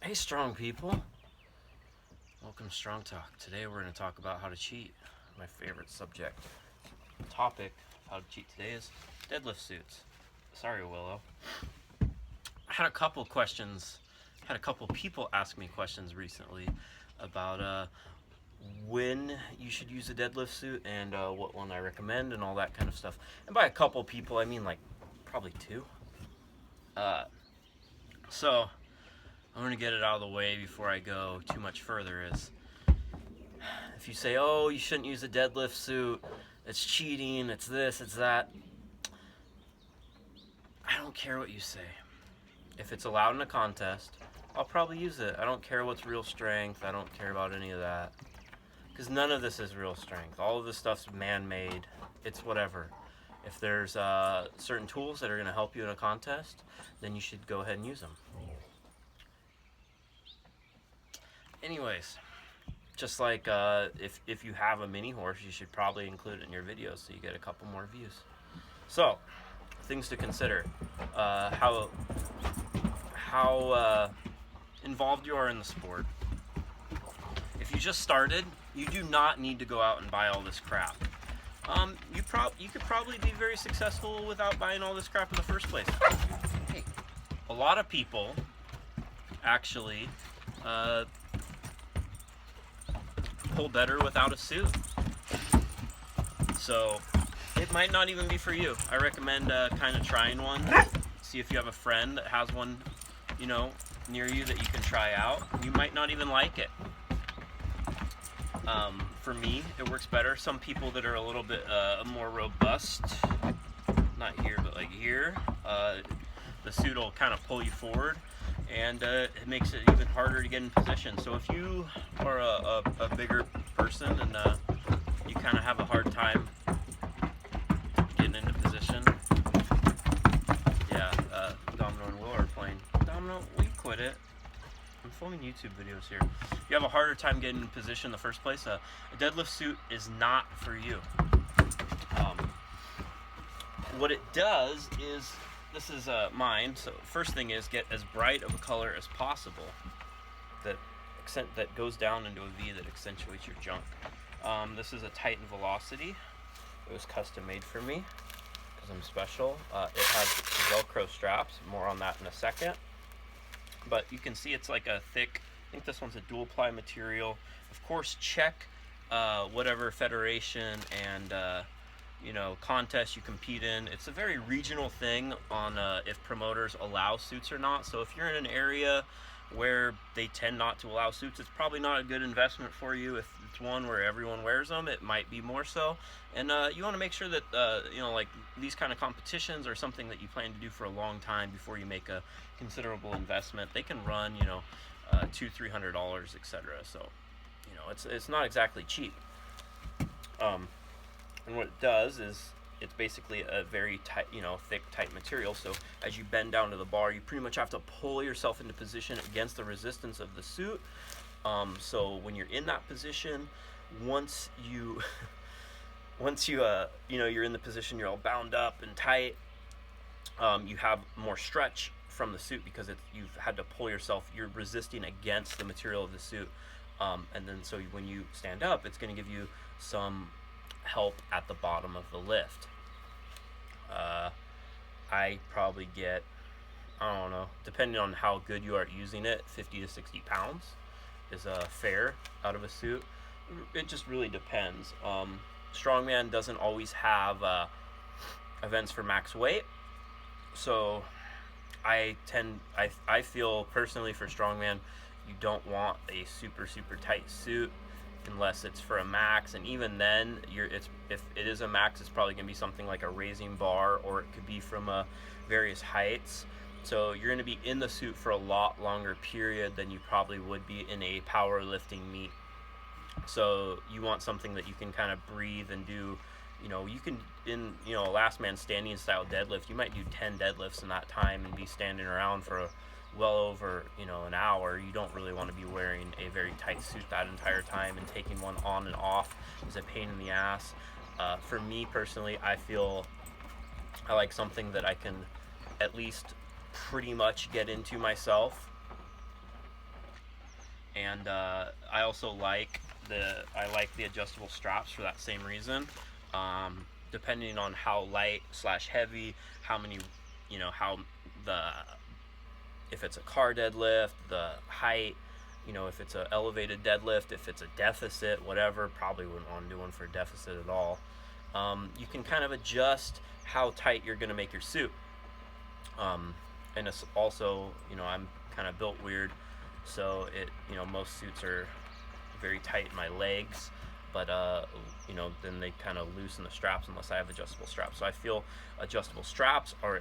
Hey, strong people. Welcome to Strong Talk. Today we're going to talk about how to cheat. My favorite subject. Topic of how to cheat today is deadlift suits. Sorry, Willow. I had a couple questions. Had a couple people ask me questions recently about when you should use a deadlift suit and what one I recommend and all that kind of stuff. And by a couple people, I mean like probably two. So I'm going to get it out of the way before I go too much further. Is if you say, oh, you shouldn't use a deadlift suit, it's cheating, it's this, it's that. I don't care what you say. If it's allowed in a contest, I'll probably use it. I don't care what's real strength. I don't care about any of that. Because none of this is real strength. All of this stuff's man-made. It's whatever. If there's certain tools that are going to help you in a contest, then you should go ahead and use them. Anyways, just like if you have a mini horse, you should probably include it in your videos so you get a couple more views. So, things to consider. How involved you are in the sport. If you just started, you do not need to go out and buy all this crap. You could probably be very successful without buying all this crap in the first place. Hey, a lot of people actually pull better without a suit. So it might not even be for you. I recommend kind of trying one. See if you have a friend that has one, near you that you can try out. You might not even like it. For me, it works better. Some people that are a little bit more robust, not here, but like here, the suit will kind of pull you forward, and it makes it even harder to get in position. So if you are a bigger person and you kind of have a hard time getting into position, yeah, Domino and Will are playing. Domino, will you quit it? I'm filming YouTube videos here. You have a harder time getting in position in the first place. A deadlift suit is not for you. What it does is, this is mine. So first thing is get as bright of a color as possible that goes down into a V that accentuates your junk. This is a Titan Velocity. It was custom made for me because I'm special. It has Velcro straps. More on that in a second. But you can see it's like a thick, I think this one's a dual ply material. Of course, check whatever federation and contest you compete in. It's a very regional thing on if promoters allow suits or not. So if you're in an area where they tend not to allow suits, it's probably not a good investment for you. If it's one where everyone wears them, it might be more so. And you want to make sure that like these kind of competitions are something that you plan to do for a long time before you make a considerable investment. They can run $200-$300, etc. So it's not exactly cheap. And what it does is it's basically a very tight, thick, tight material. So as you bend down to the bar, you pretty much have to pull yourself into position against the resistance of the suit. So when you're in that position, once you're in the position, you're all bound up and tight. You have more stretch from the suit because you've had to pull yourself. You're resisting against the material of the suit, and then so when you stand up, it's going to give you some help at the bottom of the lift. I probably get, I don't know, depending on how good you are at using it, 50 to 60 pounds is fair out of a suit. It just really depends. Strongman doesn't always have events for max weight, so I feel personally for strongman, you don't want a super tight suit unless it's for a max, and even then, if it is a max, it's probably going to be something like a raising bar, or it could be from various heights. So you're going to be in the suit for a lot longer period than you probably would be in a powerlifting meet. So you want something that you can kind of breathe and do. You can, in a last man standing style deadlift, you might do 10 deadlifts in that time and be standing around for well over an hour. You don't really want to be wearing a very tight suit that entire time, and taking one on and off is a pain in the ass. For me personally, I feel I like something that I can at least pretty much get into myself. and I also like the adjustable straps for that same reason. Depending on how light slash heavy, how many, how the if it's a car deadlift, the height, if it's an elevated deadlift, if it's a deficit, whatever, probably wouldn't want to do one for a deficit at all. You can kind of adjust how tight you're going to make your suit. And it's also, I'm kind of built weird, so most suits are very tight in my legs, but then they kind of loosen the straps unless I have adjustable straps. So I feel adjustable straps are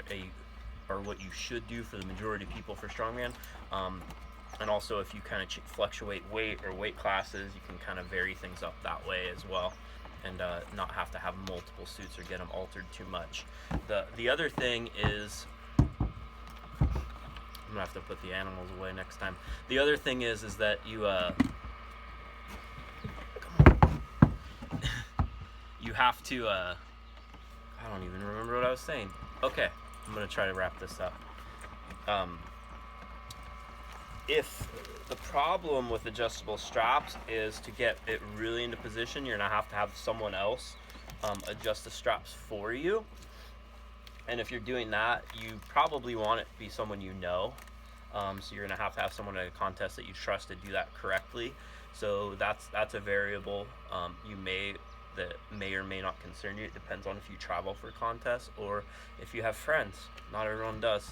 what you should do for the majority of people for strongman. And also, if you kind of fluctuate weight or weight classes, you can kind of vary things up that way as well, and not have to have multiple suits or get them altered too much. The other thing is, I'm gonna have to put the animals away next time. The other thing is that you you have to I don't even remember what I was saying. Okay, I'm gonna try to wrap this up. If the problem with adjustable straps is to get it really into position, you're gonna have to have someone else adjust the straps for you. And if you're doing that, you probably want it to be someone you know. So you're gonna have to have someone at a contest that you trust to do that correctly. So that's a variable that may or may not concern you. It depends on if you travel for contests or if you have friends. Not everyone does.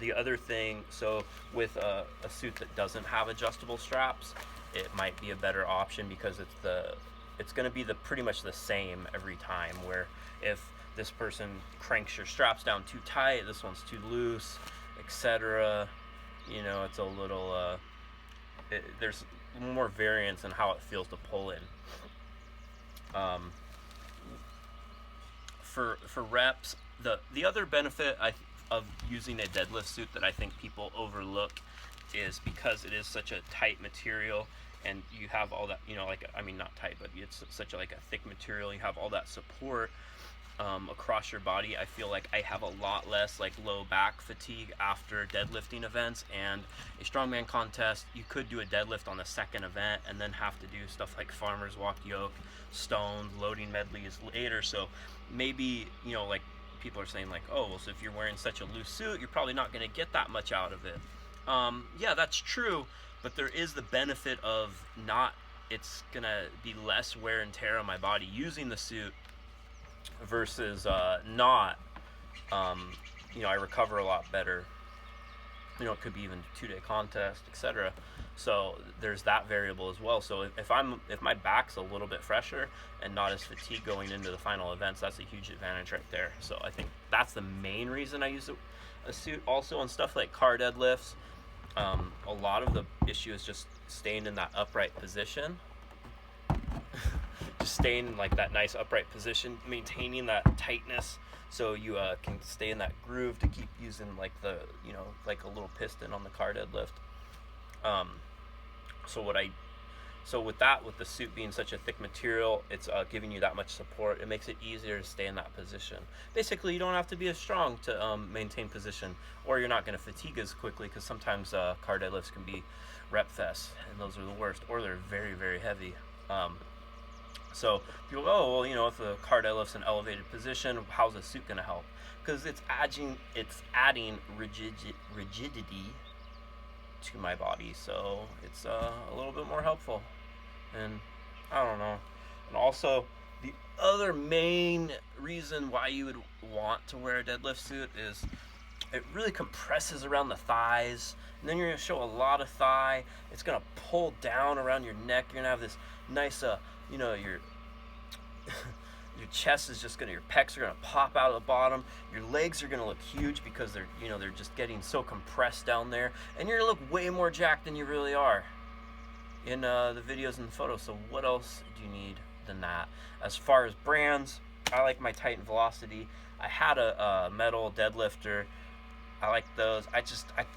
The other thing, so with a suit that doesn't have adjustable straps, it might be a better option because it's going to be pretty much the same every time. Where if this person cranks your straps down too tight, this one's too loose, etc. It's a little there's more variance in how it feels to pull in. For reps, the other benefit of using a deadlift suit that I think people overlook is because it is such a tight material, and you have all that, not tight, but it's such a thick material. You have all that support across your body. I feel like I have a lot less low back fatigue after deadlifting events. And a strongman contest, you could do a deadlift on the second event and then have to do stuff like farmer's walk, yoke, stones, loading medleys later. So maybe people are saying oh, well, so if you're wearing such a loose suit, you're probably not going to get that much out of it. Yeah, that's true, but there is the benefit of it's going to be less wear and tear on my body using the suit versus not. I recover a lot better. It could be even a 2-day contest, etc. So there's that variable as well. So if my back's a little bit fresher and not as fatigued going into the final events, that's a huge advantage right there. So I think that's the main reason I use a suit. Also on stuff like car deadlifts, a lot of the issue is just staying in that upright position. Just staying in that nice upright position, maintaining that tightness, so you can stay in that groove to keep using a little piston on the car deadlift. So with the suit being such a thick material, it's giving you that much support. It makes it easier to stay in that position. Basically, you don't have to be as strong to maintain position, or you're not going to fatigue as quickly, because sometimes car deadlifts can be rep fests, and those are the worst, or they're very, very heavy. So people go, oh, well, if the car deadlift's an elevated position, how's the suit going to help? Because it's adding rigidity to my body, so it's a little bit more helpful. And I don't know. And also, the other main reason why you would want to wear a deadlift suit is it really compresses around the thighs, and then you're going to show a lot of thigh. It's going to pull down around your neck. You're going to have this nice your chest is just your pecs are gonna pop out of the bottom. Your legs are gonna look huge because they're just getting so compressed down there, and you're gonna look way more jacked than you really are in the videos and the photos. So what else do you need than that? As far as brands, I like my Titan Velocity. I had a metal deadlifter. I like those.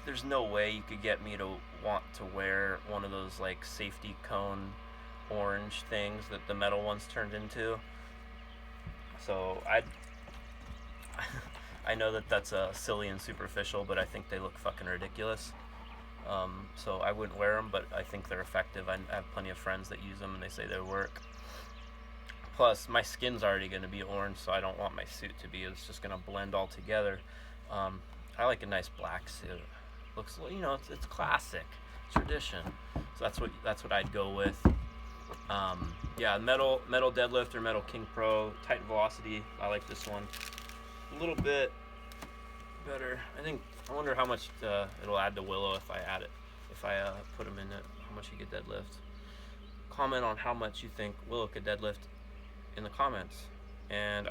There's no way you could get me to want to wear one of those safety cone orange things that the metal ones turned into. So I know that's silly and superficial, but I think they look fucking ridiculous. So I wouldn't wear them, but I think they're effective. I have plenty of friends that use them, and they say they work. Plus, my skin's already going to be orange, so I don't want my suit to be. It's just going to blend all together. I like a nice black suit. Looks, it's classic, tradition. So that's what I'd go with. Yeah, metal deadlift or metal King Pro, Titan Velocity. I like this one a little bit better. I wonder how much it'll add to Willow if I put him in it. How much he could deadlift. Comment on how much you think Willow could deadlift in the comments. And